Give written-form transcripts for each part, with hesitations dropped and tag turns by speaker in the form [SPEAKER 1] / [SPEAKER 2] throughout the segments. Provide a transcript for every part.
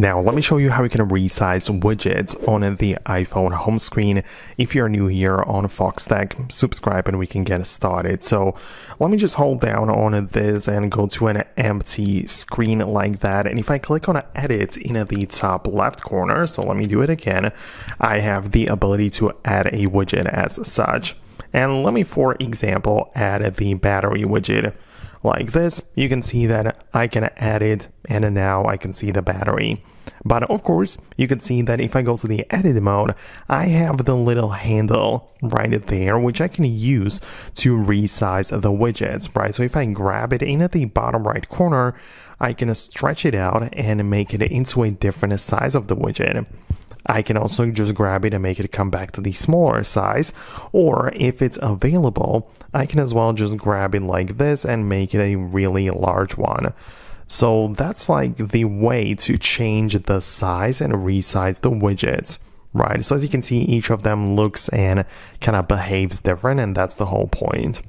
[SPEAKER 1] Now, let me show you how you can resize widgets on the iPhone home screen. If you're new here on Foxtecc, subscribe and we can get started. So let me just hold down on this and go to an empty screen like that. And if I click on edit in the top left corner, so let me do it again, I have the ability to add a widget as such. And let me, for example, add the battery widget. Like this, you can see that I can add it and now I can see the battery. But of course, you can see that if I go to the edit mode, I have the little handle right there, which I can use to resize the widgets, right? So if I grab it in at the bottom right corner, I can stretch it out and make it into a different size of the widget. I can also just grab it and make it come back to the smaller size, or if it's available, I can as well just grab it like this and make it a really large one. So that's like the way to change the size and resize the widgets, right? So as you can see, each of them looks and kind of behaves different, and that's the whole point.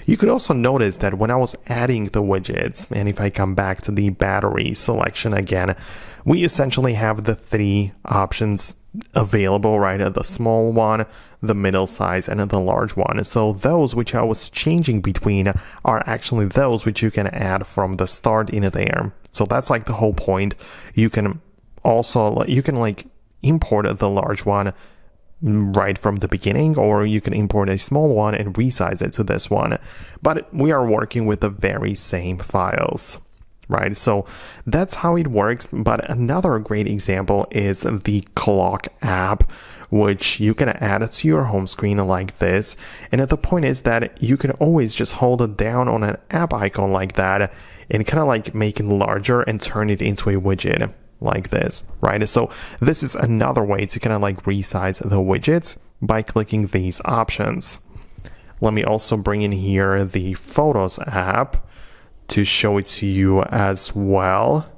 [SPEAKER 1] You could also notice that when I was adding the widgets, and if I come back to the battery selection again, we essentially have the three options available, right? The small one, the middle size, and the large one. So those which I was changing between are actually those which you can add from the start in there. So that's like the whole point. You can also, like import the large one right from the beginning, or you can import a small one and resize it to this one. But we are working with the very same files, right? So that's how it works. But another great example is the clock app, which you can add to your home screen like this. And the point is that you can always just hold it down on an app icon like that and kind of like make it larger and turn it into a widget like this, right? So this is another way to kind of like resize the widgets by clicking these options. Let me also bring in here the Photos app to show it to you as well,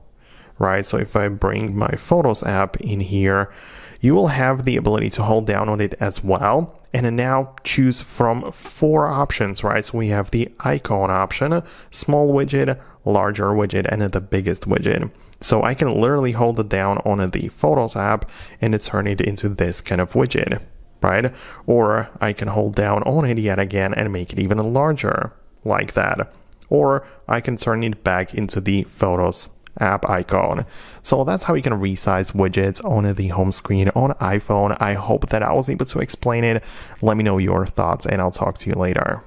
[SPEAKER 1] right? So if I bring my Photos app in here, you will have the ability to hold down on it as well, and then now choose from four options, right? So we have the icon option, small widget, larger widget, and the biggest widget. So I can literally hold it down on the Photos app and turn it into this kind of widget, right? Or I can hold down on it yet again and make it even larger like that. Or I can turn it back into the Photos app icon. So that's how you can resize widgets on the home screen on iPhone. I hope that I was able to explain it. Let me know your thoughts and I'll talk to you later.